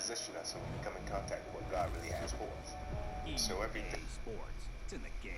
position us when we come in contact with what God really has for us. So everything. Sports. It's in the game.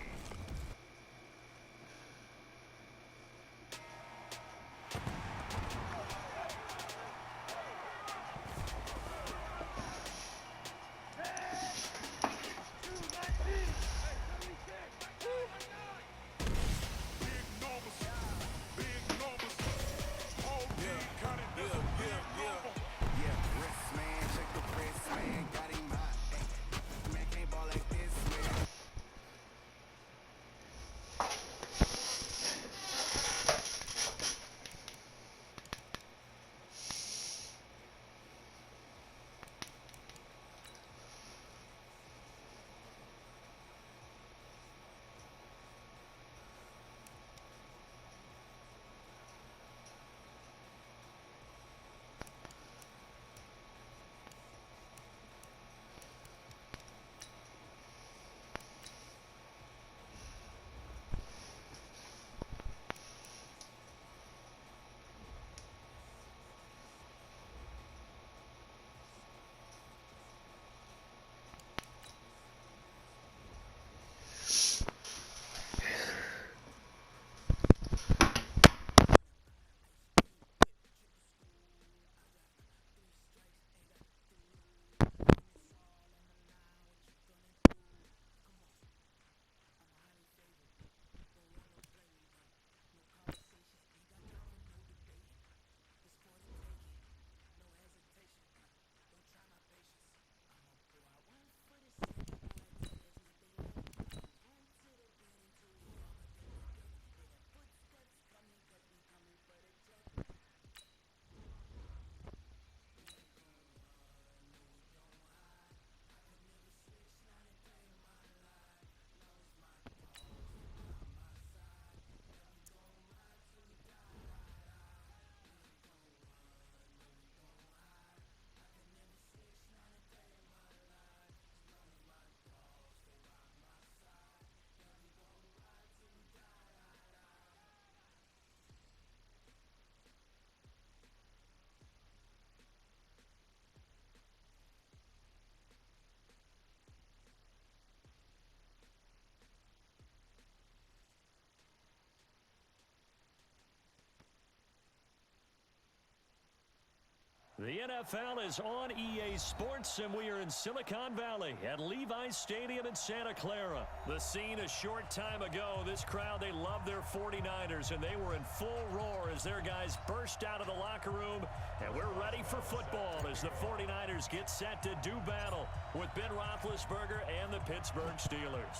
The NFL is on EA Sports, and we are in Silicon Valley at Levi's Stadium in Santa Clara. The scene a short time ago, this crowd, they love their 49ers, and they were in full roar as their guys burst out of the locker room. And we're ready for football as the 49ers get set to do battle with Ben Roethlisberger and the Pittsburgh Steelers.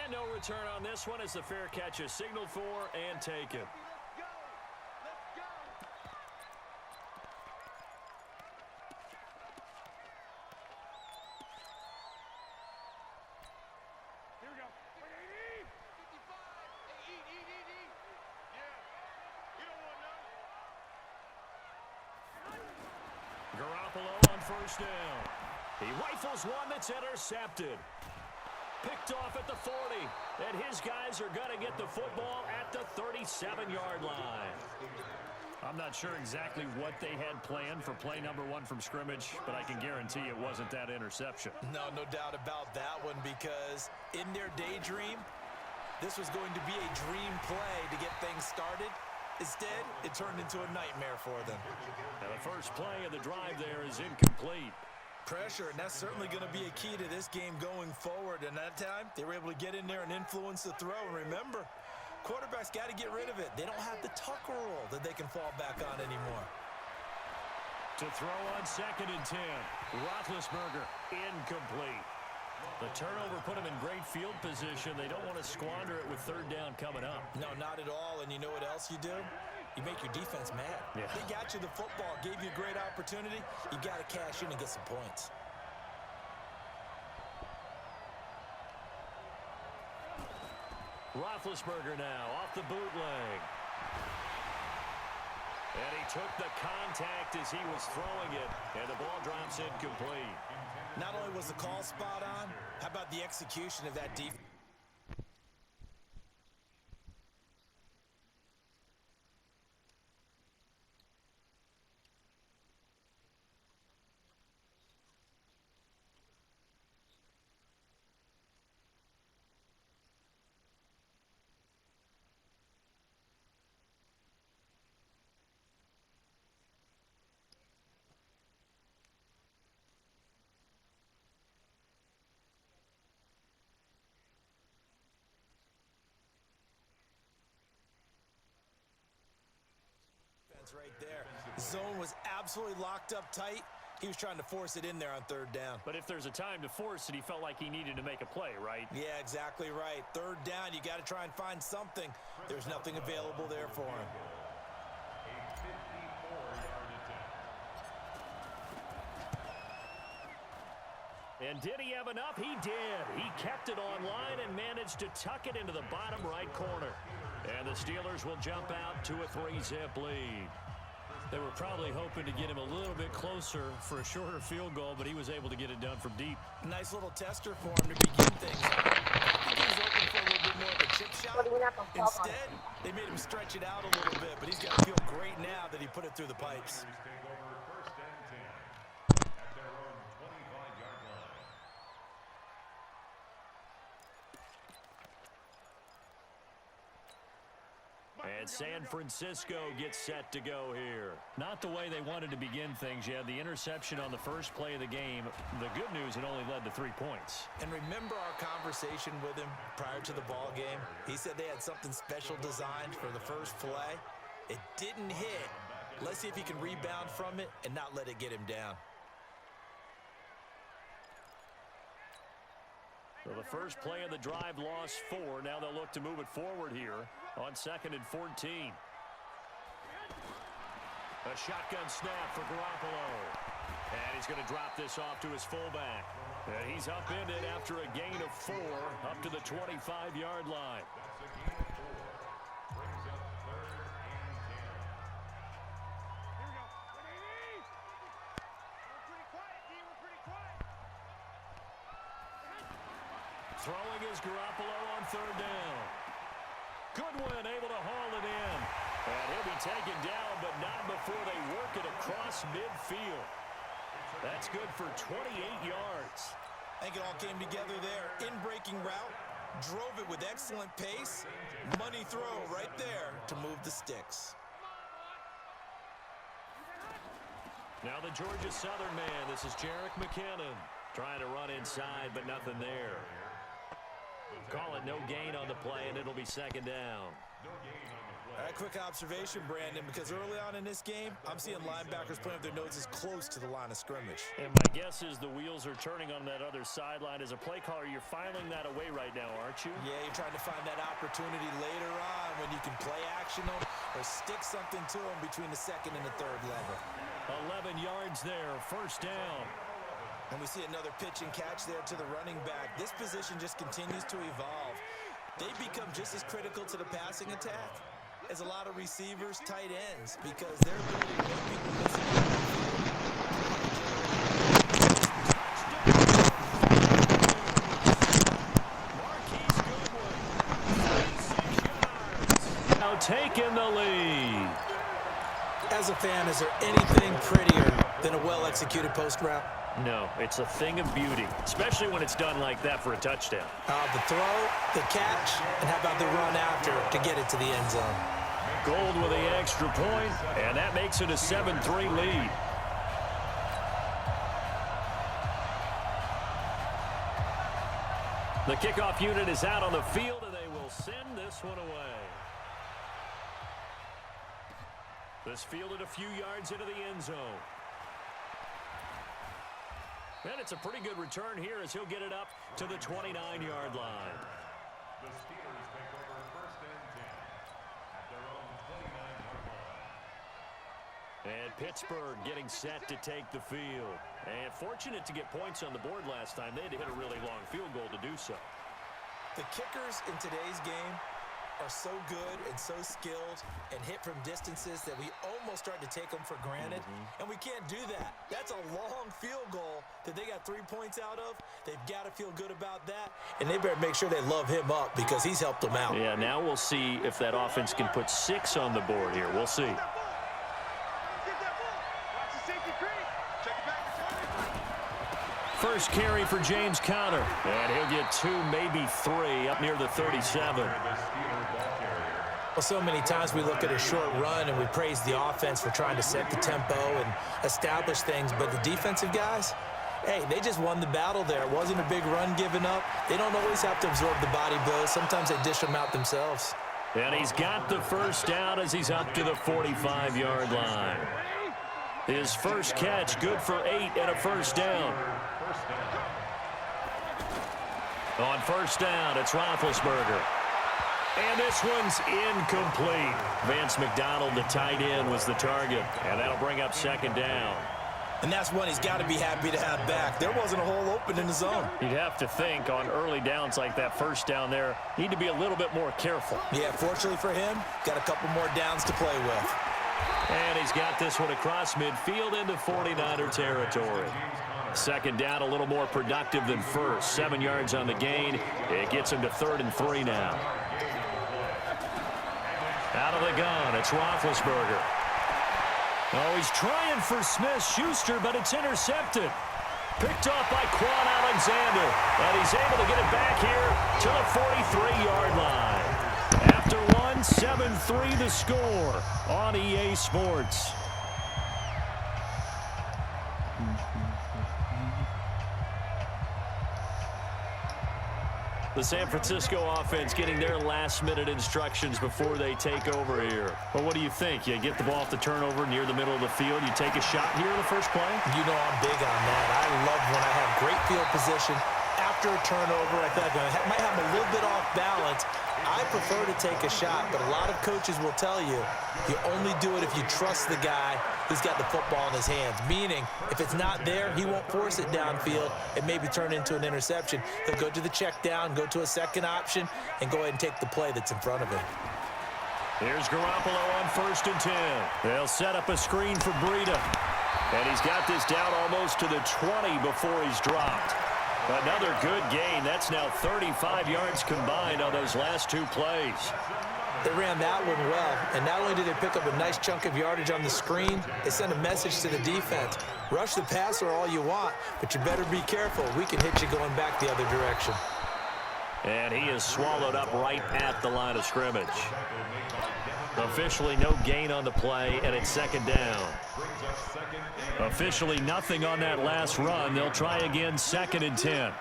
And no return on this one as the fair catch is signaled for and taken. On first down. He rifles one that's intercepted. Picked off at the 40. And his guys are going to get the football at the 37-yard line. I'm not sure exactly what they had planned for play number one from scrimmage, but I can guarantee it wasn't that interception. No doubt about that one, because in their daydream, this was going to be a dream play to get things started. Instead, it turned into a nightmare for them. Now the first play of the drive there is incomplete. Pressure, and that's certainly going to be a key to this game going forward. And that time, they were able to get in there and influence the throw. And remember, quarterbacks got to get rid of it. They don't have the Tucker rule that they can fall back on anymore. To throw on 2nd and 10. Roethlisberger, incomplete. The turnover put them in great field position. They don't want to squander it with 3rd down coming up. No, not at all. And you know what else you do? You make your defense mad. Yeah. They got you the football, gave you a great opportunity. You got to cash in and get some points. Roethlisberger now off the bootleg. And he took the contact as he was throwing it, and the ball drops incomplete. Not only was the call spot on, how about the execution of that defense? It's right there. The zone was absolutely locked up tight. He was trying to force it in there on third down. But if there's a time to force it, he felt like he needed to make a play, right? Yeah, exactly right. Third down, you got to try and find something. There's nothing available there for him. And did he have enough? He did. He kept it online and managed to tuck it into the bottom right corner. And the Steelers will jump out to a 3-zip lead. They were probably hoping to get him a little bit closer for a shorter field goal, but he was able to get it done from deep. Nice little tester for him to begin things. I think he was open for a little bit more of a chip shot. Instead, they made him stretch it out a little bit, but he's got to feel great now that he put it through the pipes. And San Francisco gets set to go here. Not the way they wanted to begin things. You had the interception on the first play of the game. The good news, it only led to 3 points. And remember our conversation with him prior to the ball game? He said they had something special designed for the first play. It didn't hit. Let's see if he can rebound from it and not let it get him down. So the first play of the drive lost 4. Now they'll look to move it forward here on 2nd and 14. A shotgun snap for Garoppolo. And he's going to drop this off to his fullback. And he's upended after a gain of 4 up to the 25-yard line. Throwing is Garoppolo on 3rd down. Goodwin able to haul it in. And he'll be taken down, but not before they work it across midfield. That's good for 28 yards. I think it all came together there. In-breaking route, drove it with excellent pace. Money throw right there to move the sticks. Now the Georgia Southern man. This is Jerick McKinnon. Trying to run inside, but nothing there. Call it no gain on the play, and it'll be 2nd down. All right, quick observation, Brandon, because early on in this game, I'm seeing linebackers playing with their noses close to the line of scrimmage. And my guess is the wheels are turning on that other sideline. As a play caller, you're filing that away right now, aren't you? Yeah, you're trying to find that opportunity later on when you can play action them or stick something to them between the 2nd and the 3rd level. 11 yards there, 1st down. And we see another pitch and catch there to the running back. This position just continues to evolve. They become just as critical to the passing attack as a lot of receivers, tight ends, because their ability to make people miss it. Now taking the lead. As a fan, is there anything prettier than a well-executed post route? No, it's a thing of beauty, especially when it's done like that for a touchdown. The throw, the catch, and how about the run after to get it to the end zone? Gold with the extra point, and that makes it a 7-3 lead. The kickoff unit is out on the field, and they will send this one away. This fielded a few yards into the end zone. And it's a pretty good return here as he'll get it up to the 29-yard line. The Steelers take over 1st and 10 at their own 29-yard line. And Pittsburgh getting set to take the field. And fortunate to get points on the board last time. They had to hit a really long field goal to do so. The kickers in today's game are so good and so skilled and hit from distances that we almost start to take them for granted. And we can't do that. That's a long field goal that they got 3 points out of. They've got to feel good about that. And they better make sure they love him up because he's helped them out. Yeah, now we'll see if that offense can put 6 on the board here. We'll see. First carry for James Conner. And he'll get 2, maybe 3 up near the 37. Well, so many times we look at a short run and we praise the offense for trying to set the tempo and establish things. But the defensive guys, hey, they just won the battle there. It wasn't a big run given up. They don't always have to absorb the body blows. Sometimes they dish them out themselves. And he's got the first down as he's up to the 45-yard line. His first catch, good for 8 and a first down. On first down, it's Roethlisberger. And this one's incomplete. Vance McDonald, the tight end, was the target. And that'll bring up second down. And that's one he's got to be happy to have back. There wasn't a hole open in the zone. You'd have to think on early downs like that first down there, need to be a little bit more careful. Yeah, fortunately for him, got a couple more downs to play with. And he's got this one across midfield into 49er territory. Second down, a little more productive than first. 7 yards on the gain. It gets him to 3rd and 3 now. Out of the gun, it's Roethlisberger. Oh, he's trying for Smith-Schuster, but it's intercepted. Picked off by Quan Alexander. And he's able to get it back here to the 43-yard line. After one, 7-3 the score on EA Sports. The San Francisco offense getting their last-minute instructions before they take over here. Well, what do you think? You get the ball off the turnover near the middle of the field. You take a shot here in the first play? You know I'm big on that. I love when I have great field position. After a turnover, I think I might have a little bit off balance. I prefer to take a shot, but a lot of coaches will tell you, you only do it if you trust the guy who's got the football in his hands. Meaning, if it's not there, he won't force it downfield and maybe turn into an interception. He'll go to the check down, go to a second option, and go ahead and take the play that's in front of him. Here's Garoppolo on 1st and 10. They'll set up a screen for Breida. And he's got this down almost to the 20 before he's dropped. Another good gain. That's now 35 yards combined on those last 2 plays. They ran that one well, and not only did they pick up a nice chunk of yardage on the screen, they sent a message to the defense. Rush the passer all you want, but you better be careful. We can hit you going back the other direction. And he is swallowed up right at the line of scrimmage. Officially no gain on the play, and it's 2nd down. Officially nothing on that last run. They'll try again, 2nd and 10.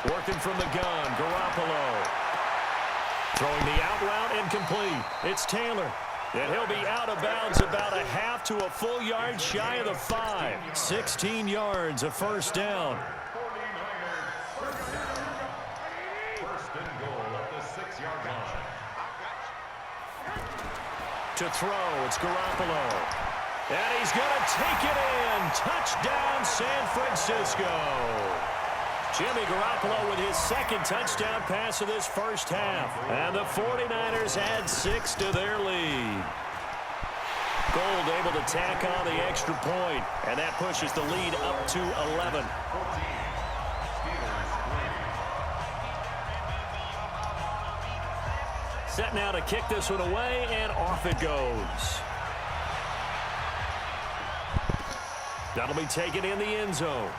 Working from the gun, Garoppolo. Throwing the out route, incomplete. It's Taylor. And he'll be out of bounds about a half to a full yard shy of the 5. 16 yards, a first down. To throw, it's Garoppolo. And he's going to take it in. Touchdown, San Francisco. Jimmy Garoppolo with his 2nd touchdown pass of this first half. And the 49ers add 6 to their lead. Gold able to tack on the extra point, and that pushes the lead up to 11. Set now to kick this one away, and off it goes. That'll be taken in the end zone.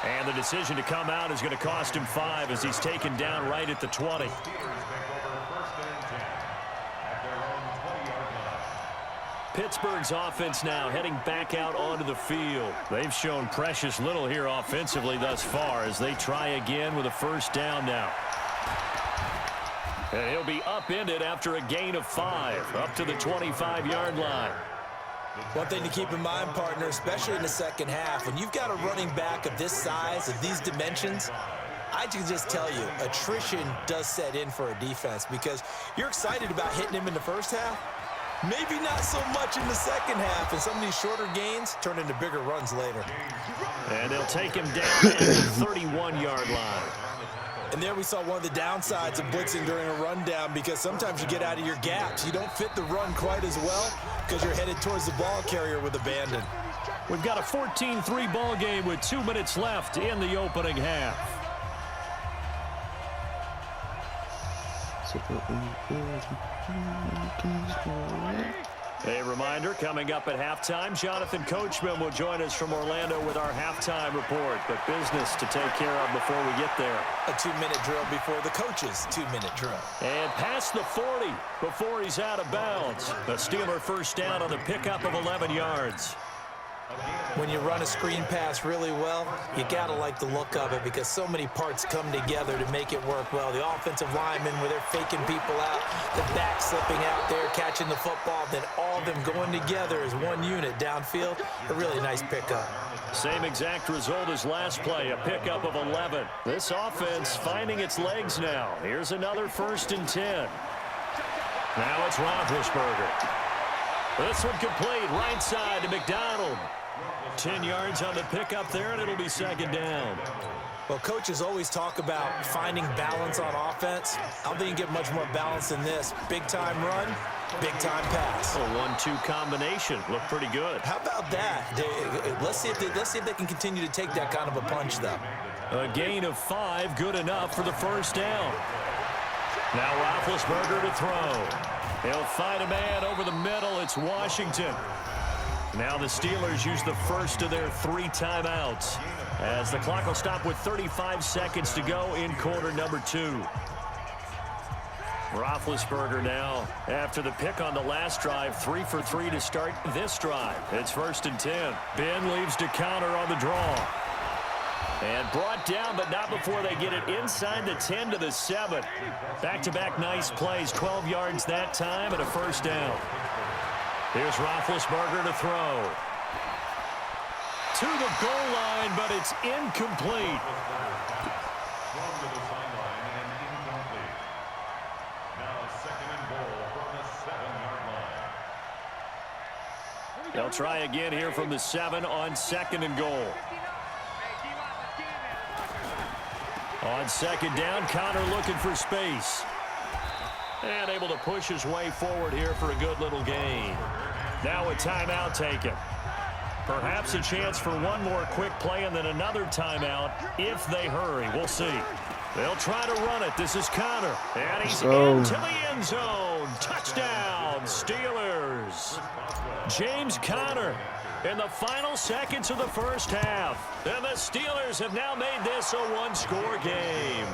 And the decision to come out is going to cost him 5 as he's taken down right at the 20. Pittsburgh's offense now heading back out onto the field. They've shown precious little here offensively thus far as they try again with a first down now. And he'll be upended after a gain of 5, up to the 25-yard line. One thing to keep in mind, partner, especially in the second half, when you've got a running back of this size, of these dimensions, I can just tell you, attrition does set in for a defense because you're excited about hitting him in the first half. Maybe not so much in the second half, and some of these shorter gains turn into bigger runs later. And they'll take him down at the 31-yard line. And there we saw one of the downsides of blitzing during a rundown because sometimes you get out of your gaps. You don't fit the run quite as well because you're headed towards the ball carrier with abandon. We've got a 14-3 ball game with 2 minutes left in the opening half. A reminder, coming up at halftime, Jonathan Coachman will join us from Orlando with our halftime report. But business to take care of before we get there. A 2-minute drill before the coach's 2-minute drill. And past the 40 before he's out of bounds. The Steeler first down on the pickup of 11 yards. When you run a screen pass really well, you got to like the look of it because so many parts come together to make it work well. The offensive linemen, where they're faking people out, the back slipping out there, catching the football, then all of them going together as one unit downfield. A really nice pickup. Same exact result as last play, a pickup of 11. This offense finding its legs now. Here's another 1st and 10. Now it's Roethlisberger. This one complete, right side to McDonald. 10 yards on the pickup there, and it'll be 2nd down. Well, coaches always talk about finding balance on offense. I don't think you get much more balance than this. Big-time run, big-time pass. A 1-2 combination. Looked pretty good. How about that? Let's see if they can continue to take that kind of a punch, though. A gain of 5, good enough for the 1st down. Now Roethlisberger to throw. He'll find a man over the middle. It's Washington. Now the Steelers use the first of their 3 timeouts as the clock will stop with 35 seconds to go in quarter number 2. Roethlisberger now, after the pick on the last drive, 3 for 3 to start this drive. It's 1st and 10. Ben leaves to counter on the draw. And brought down, but not before they get it inside the 10 to the 7. Back-to-back nice plays, 12 yards that time and a 1st down. Here's Roethlisberger to throw. To the goal line, but it's incomplete. They'll try again here from the 7 on 2nd and goal. On 2nd down, Connor looking for space. And able to push his way forward here for a good little gain. Now a timeout taken. Perhaps a chance for one more quick play and then another timeout if they hurry. We'll see. They'll try to run it. This is Connor. And he's into the end zone. Touchdown, Steelers. James Conner in the final seconds of the 1st half. And the Steelers have now made this a 1-score game.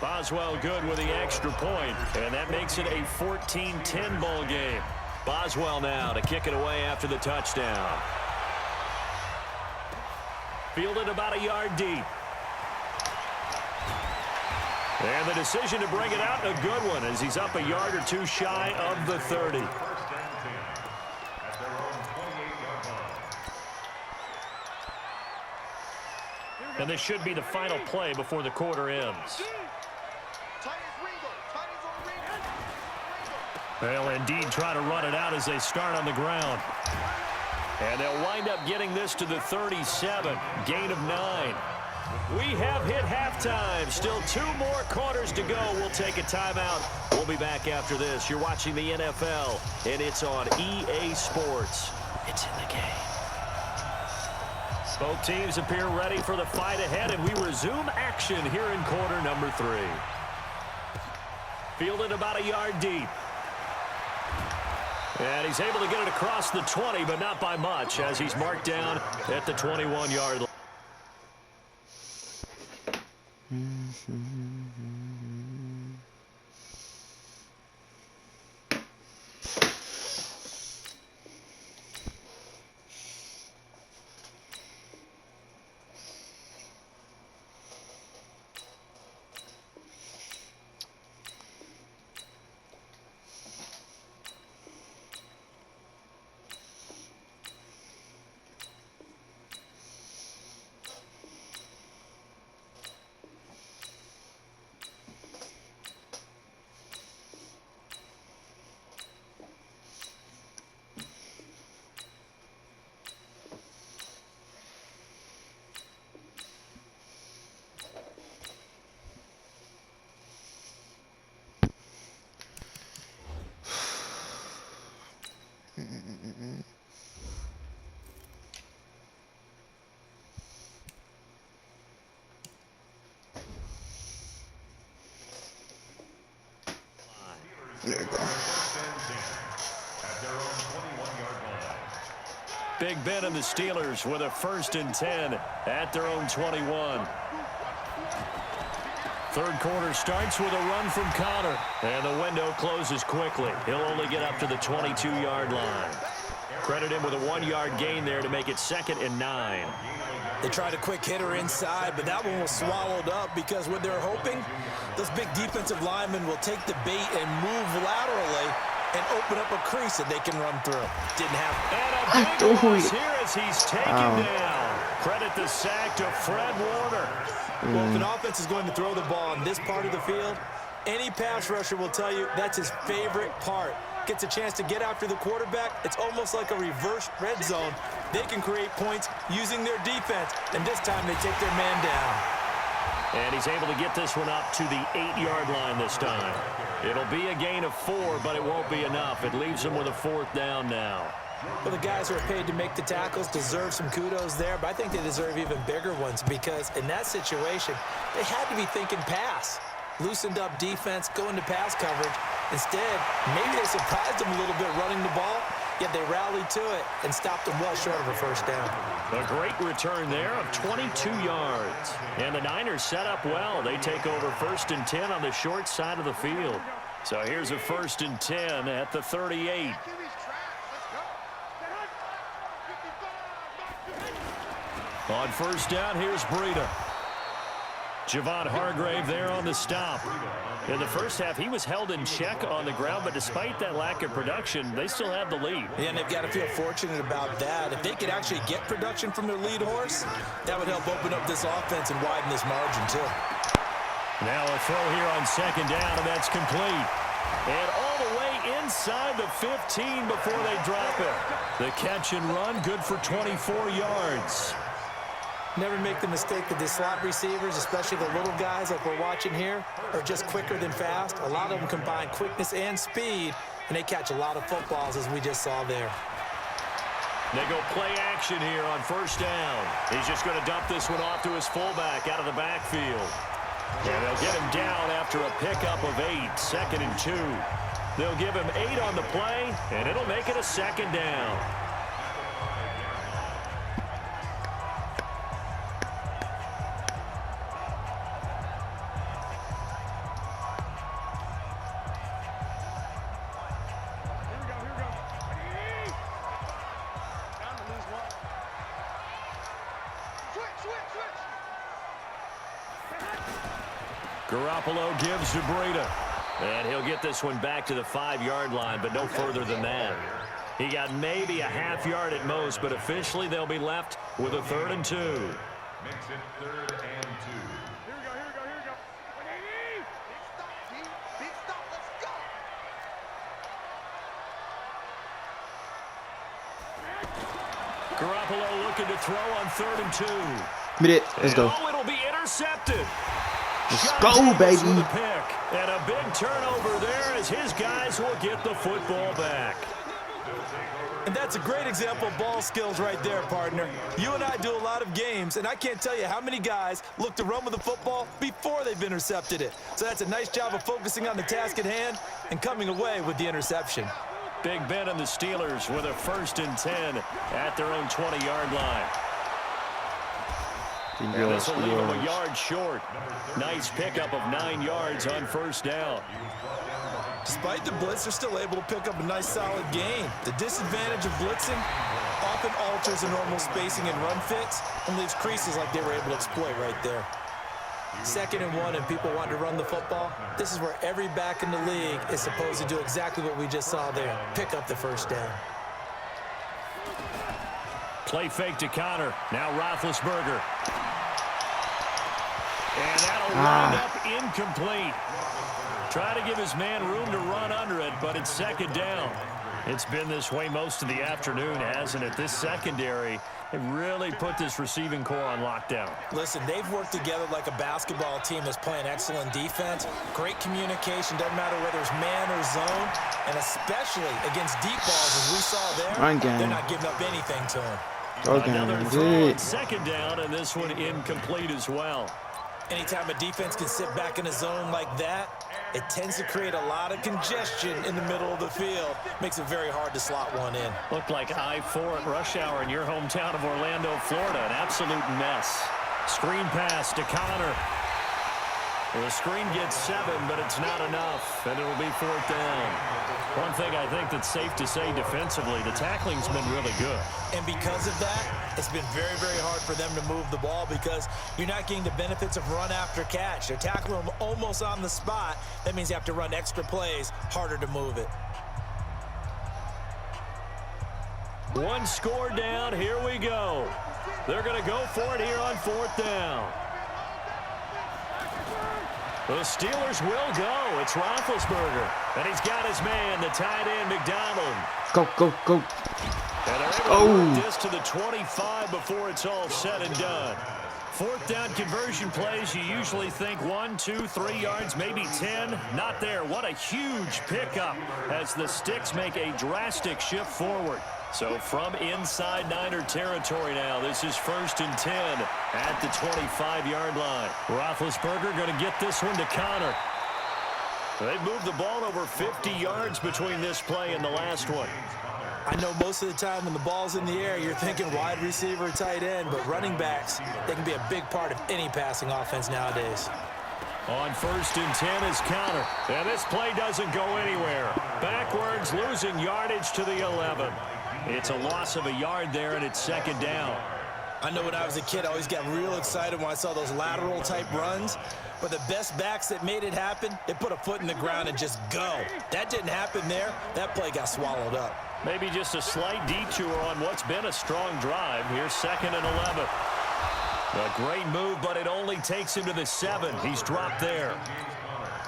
Boswell good with the extra point, and that makes it a 14-10 ball game. Boswell now to kick it away after the touchdown. Fielded about a yard deep. And the decision to bring it out, a good one, as he's up a yard or 2 shy of the 30. And this should be the final play before the quarter ends. They'll indeed try to run it out as they start on the ground. And they'll wind up getting this to the 37. Gain of 9. We have hit halftime. Still 2 more quarters to go. We'll take a timeout. We'll be back after this. You're watching the NFL, and it's on EA Sports. It's in the game. Both teams appear ready for the fight ahead, and we resume action here in quarter number 3. Fielded about a yard deep. And he's able to get it across the 20, but not by much, as he's marked down at the 21-yard line. There you go. Big Ben and the Steelers with a 1st and 10 at their own 21. Third quarter starts with a run from Connor. And the window closes quickly. He'll only get up to the 22-yard line. Credit him with a 1-yard gain there to make it 2nd and 9. They tried a quick hitter inside, but that one was swallowed up because what they're hoping, those big defensive linemen will take the bait and move laterally and open up a crease that they can run through. Didn't happen. And a big loss here as he's taken down. Credit the sack to Fred Warner. Well, if an offense is going to throw the ball on this part of the field, any pass rusher will tell you that's his favorite part. Gets a chance to get after the quarterback. It's almost like a reverse red zone. They can create points using their defense, and this time they take their man down. And he's able to get this one up to the 8-yard line this time. It'll be a gain of 4, but it won't be enough. It leaves them with a 4th down now. Well, the guys who are paid to make the tackles deserve some kudos there, but I think they deserve even bigger ones because in that situation, they had to be thinking pass. Loosened up defense, going to pass coverage. Instead, maybe they surprised them a little bit running the ball, yet they rallied to it and stopped them well short of a first down. A great return there of 22 yards. And the Niners set up well. They take over 1st and 10 on the short side of the field. So here's a 1st and 10 at the 38. On 1st down, here's Breida. Javon Hargrave there on the stop. In the first half, he was held in check on the ground, but despite that lack of production, they still have the lead. Yeah, and they've got to feel fortunate about that. If they could actually get production from their lead horse, that would help open up this offense and widen this margin, too. Now a throw here on 2nd down, and that's complete. And all the way inside the 15 before they drop it. The catch and run, good for 24 yards. Never make the mistake that the slot receivers, especially the little guys like we're watching here, are just quicker than fast. A lot of them combine quickness and speed, and they catch a lot of footballs, as we just saw there. They go play action here on 1st down. He's just going to dump this one off to his fullback out of the backfield. And they'll get him down after a pickup of 8, 2nd and 2. They'll give him 8 on the play, and it'll make it a 2nd down. Garoppolo gives to Breida. And he'll get this one back to the 5-yard line, but no further than that. He got maybe a half yard at most, but officially they'll be left with a 3rd and 2. Makes it 3rd and 2. Here we go. Big stop, let's go. Garoppolo looking to throw on 3rd and 2. Mid it. Let's go. Oh, it'll be intercepted. Let's go, baby. And a big turnover there as his guys will get the football back. And that's a great example of ball skills right there, partner. You and I do a lot of games, and I can't tell you how many guys look to run with the football before they've intercepted it. So that's a nice job of focusing on the task at hand and coming away with the interception. Big Ben and the Steelers with a 1st and 10 at their own 20-yard line. And this will leave him a yard short. Nice pickup of 9 yards on 1st down. Despite the blitz, they're still able to pick up a nice solid gain. The disadvantage of blitzing often alters the normal spacing and run fits and leaves creases like they were able to exploit right there. 2nd and 1 and people want to run the football. This is where every back in the league is supposed to do exactly what we just saw there. Pick up the 1st down. Play fake to Connor. Now Roethlisberger. And that'll wind up incomplete. Try to give his man room to run under it, but it's 2nd down. It's been this way most of the afternoon, hasn't it? This secondary really put this receiving core on lockdown. Listen, they've worked together like a basketball team that's playing excellent defense. Great communication, doesn't matter whether it's man or zone, and especially against deep balls, as we saw there, they're not giving up anything to him. Another throw on 2nd down, and this one incomplete as well. Anytime a defense can sit back in a zone like that, it tends to create a lot of congestion in the middle of the field. Makes it very hard to slot one in. Looked like I-4 at rush hour in your hometown of Orlando, Florida. An absolute mess. Screen pass to Connor. Well, the screen gets 7, but it's not enough, and it'll be 4th down. One thing I think that's safe to say defensively, the tackling's been really good. And because of that, it's been very, very hard for them to move the ball because you're not getting the benefits of run after catch. They're tackling them almost on the spot. That means you have to run extra plays, harder to move it. One score down. Here we go. They're going to go for it here on 4th down. The Steelers will go. It's Roethlisberger. And he's got his man, the tight end, McDonald. Go, go, go. And they're able to work this to the 25 before it's all said and done. 4th down conversion plays, you usually think 1, 2, 3 yards, maybe 10. Not there. What a huge pickup as the Sticks make a drastic shift forward. So from inside Niner territory now, this is 1st and 10 at the 25-yard line. Roethlisberger going to get this one to Connor. They've moved the ball over 50 yards between this play and the last one. I know most of the time when the ball's in the air, you're thinking wide receiver, tight end, but running backs, they can be a big part of any passing offense nowadays. On 1st and 10 is Connor. And this play doesn't go anywhere. Backwards, losing yardage to the 11. It's a loss of a yard there, and it's 2nd down. I know when I was a kid, I always got real excited when I saw those lateral-type runs. But the best backs that made it happen, they put a foot in the ground and just go. That didn't happen there. That play got swallowed up. Maybe just a slight detour on what's been a strong drive. Here's 2nd and 11. A great move, but it only takes him to the 7. He's dropped there.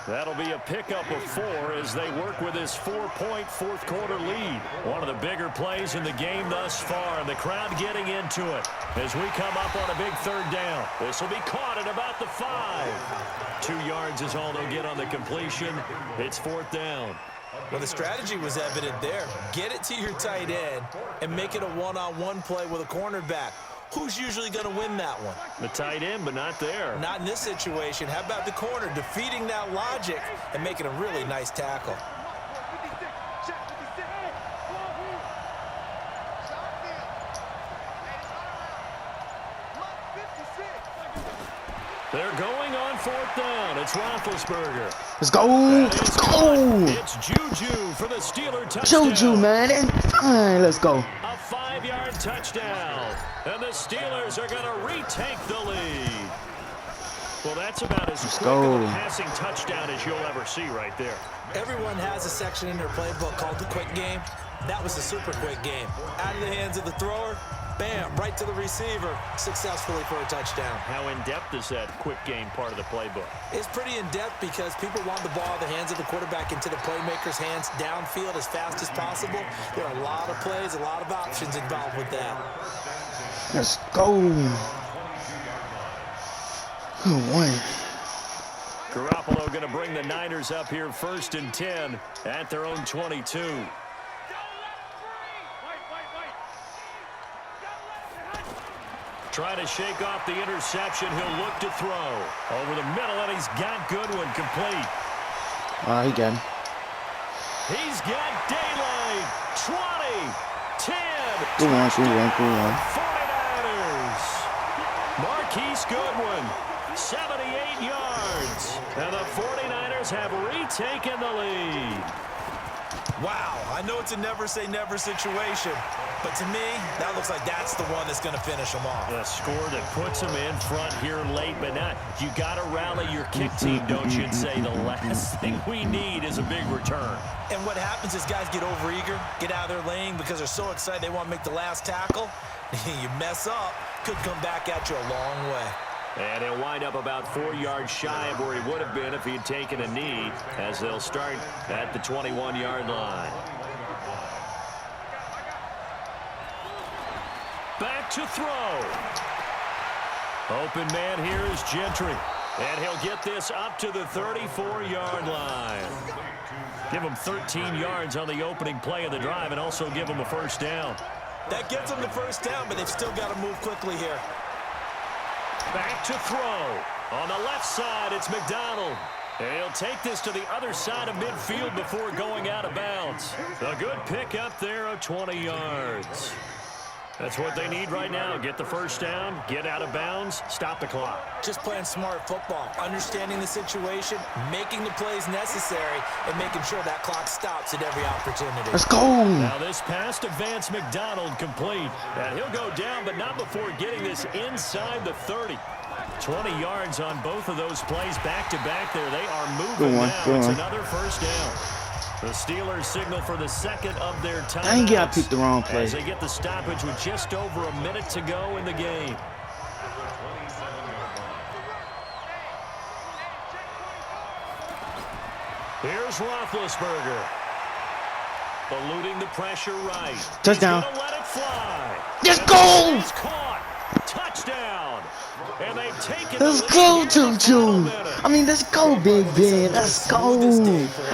That'll be a pickup of 4 as they work with his 4-point fourth-quarter lead. One of the bigger plays in the game thus far, and the crowd getting into it as we come up on a big 3rd down. This will be caught at about the 5. 2 yards is all they'll get on the completion. It's 4th down. Well, the strategy was evident there. Get it to your tight end and make it a one-on-one play with a cornerback. Who's usually going to win that one? The tight end, but not there. Not in this situation. How about the corner defeating that logic and making a really nice tackle? They're going on 4th down. It's Roethlisberger. Let's go. Let's go. It's Juju for the Steeler touchdown. Juju, man. Fine. Let's go. A 5-yard touchdown. And the Steelers are going to retake the lead. Well, that's about as quick of a passing touchdown as you'll ever see right there. Everyone has a section in their playbook called the quick game. That was a super quick game. Out of the hands of the thrower, bam, right to the receiver, successfully for a touchdown. How in-depth is that quick game part of the playbook? It's pretty in-depth because people want the ball out of the hands of the quarterback into the playmaker's hands downfield as fast as possible. There are a lot of plays, a lot of options involved with that. Let's go. Good one. Garoppolo going to bring the Niners up here 1st and 10 at their own 22. Trying to shake off the interception. He'll look to throw. Over the middle, and he's got Goodwin complete. He got him. He's got daylight. 20, 10. Go on, go on, go on. 49ers. Marquise Goodwin, 78 yards. And the 49ers have retaken the lead. Wow, I know it's a never-say-never situation, but to me, that looks like that's the one that's going to finish them off. A score that puts them in front here late, but not. You got to rally your kick team, don't you, and say the last thing we need is a big return. And what happens is guys get overeager, get out of their lane because they're so excited they want to make the last tackle. You mess up, could come back at you a long way. And he'll wind up about 4 yards shy of where he would have been if he had taken a knee, as they'll start at the 21-yard line. Back to throw. Open man here is Gentry. And he'll get this up to the 34-yard line. Give him 13 yards on the opening play of the drive and also give him a 1st down. That gets them the 1st down, but they've still got to move quickly here. Back to throw. On the left side, it's McDonald. And he'll take this to the other side of midfield before going out of bounds. A good pickup there of 20 yards. That's what they need right now. Get the first down, get out of bounds, stop the clock. Just playing smart football, understanding the situation, making the plays necessary, and making sure that clock stops at every opportunity. Let's go. Now this pass to Vance McDonald complete. And he'll go down, but not before getting this inside the 30. 20 yards on both of those plays back-to-back there. They are moving now. It's another first down. The Steelers signal for the second of their timeouts. Dang it, I picked the wrong play. As they get the stoppage with just over a minute to go in the game. Here's Roethlisberger. Eluding the pressure right. Touchdown. He's gonna let it fly. Let's go. He's caught. Touchdown. And they've taken Let's go, Choo-Choo. I mean, let's go, Big Ben. Let's go.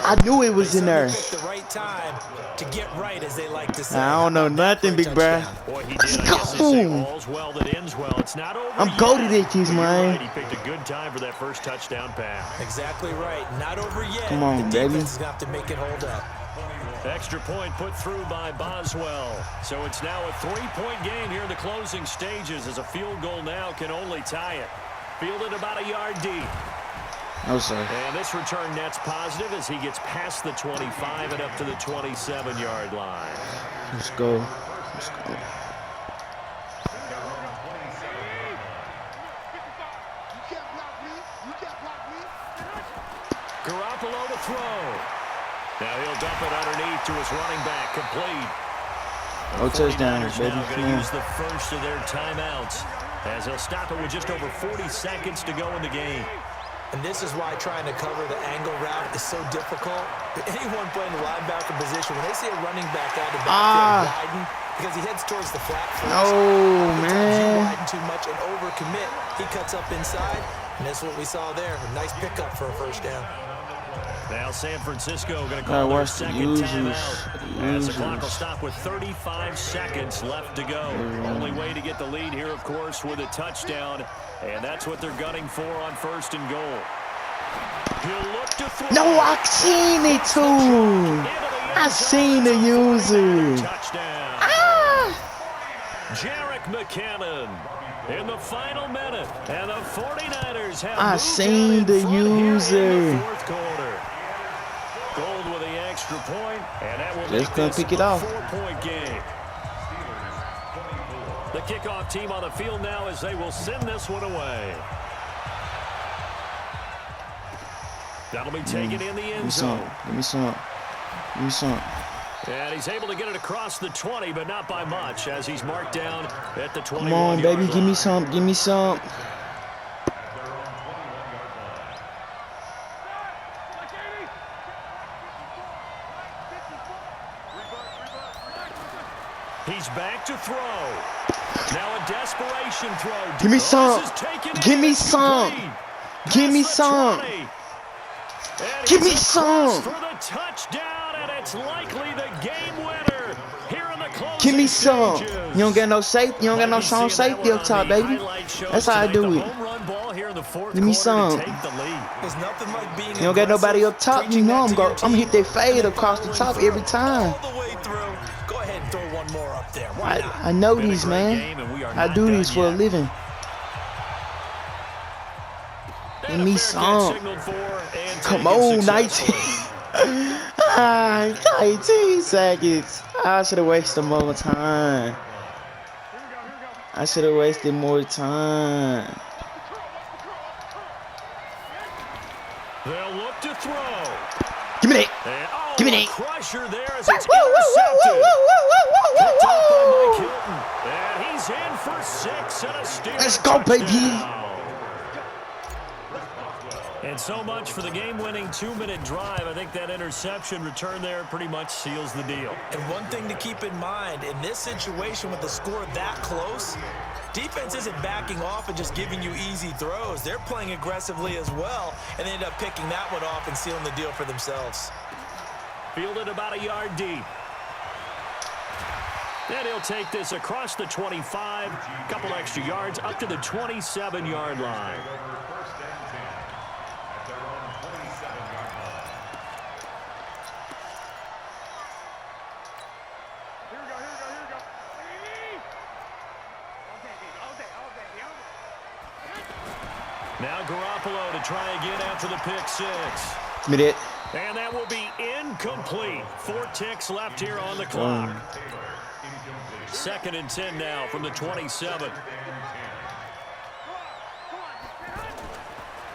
I knew it was in there. The right time to get right, as they like to say. I don't know nothing, big bruh. Let's go. All's well that ends well. It's not over. I'm goated at these, man. He picked a good time for that first touchdown pass. Exactly right. Not over yet. Come on, the baby. defense is going to have to make it hold up. Extra point put through by Boswell. So it's now a 3-point game here in the closing stages, as a field goal now can only tie it. Fielded about a yard deep. No, sir. And this return net's positive as he gets past the 25 and up to the 27-yard line. Let's go. Let's go. Garoppolo to throw. Now he'll dump it underneath to his running back, complete. No touchdowns, baby. Now going to use the first of their timeouts, as he'll stop it with just over 40 seconds to go in the game. And this is why trying to cover the angle route is so difficult. Anyone playing the linebacker position, when they see a running back out of the backfield widen, because he heads towards the flat first. No, man. You widen too much and overcommit. He cuts up inside, and that's what we saw there. A nice pickup for a first down. Now San Francisco going to call their second timeout. As the clock will stop with 35 seconds left to go. Only way to get the lead here, of course, with a touchdown. And that's what they're gunning for on first and goal. He'll look to throw. No, I seen it too. I seen the user. Touchdown. Jerick McKinnon in the final minute. And the 49ers have I seen the user. Fourth quarter. Gold with the extra point, and that will Just make gonna this pick it a off. 4-point game. The kickoff team on the field now as they will send this one away. That'll be taken in the end zone. Give me some. Give me some. And he's able to get it across the 20, but not by much, as he's marked down at the 21-yard Come on, baby. line. Give me some. Give me some. He's back to throw. Now a desperation throw. Give me some. Give me It's some. complete. Give me Past the some. 20. And Give me he's some. across for the touchdown, and it's likely the game winner here in the closing Give me some. stages. You don't get no safety. You don't get no strong safety up top, baby. That's how I do it. Give me some. There's nothing like being You don't get nobody up top. You know I'm gonna hit that fade across the top every time. all the way through. Go ahead and throw one more up there. Why not? I know these, man. I do these for a living. Give me some. Come on, 19. 19 seconds. I should have wasted more time. I should have wasted more time. They'll look to throw. Give me that. And, Give me that. Crusher there as it's intercepted. Picked off by Mike Hilton. And he's in for 6 and a Steelers Let's go, baby. touchdown. And so much for the game-winning 2-minute drive. I think that interception return there pretty much seals the deal. And one thing to keep in mind, in this situation with the score that close, defense isn't backing off and just giving you easy throws. They're playing aggressively as well, and they end up picking that one off and sealing the deal for themselves. Fielded about a yard deep. And he'll take this across the 25, couple extra yards, up to the 27-yard line. Now Garoppolo to try again after the pick six. Give me that. And that will be incomplete. 4 ticks left here on the clock. 2nd and 10 now from the 27.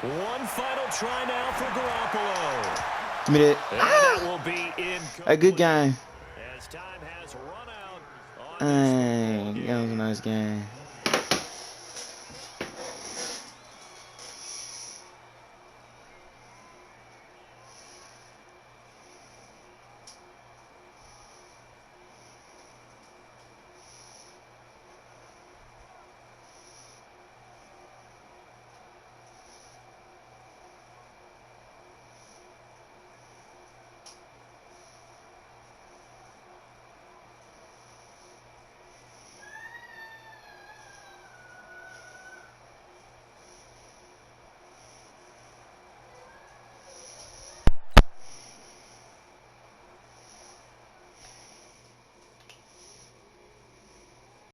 One final try now for Garoppolo. Give me that. And that will be incomplete. A good game. As time has run out on Dang, that was a nice game.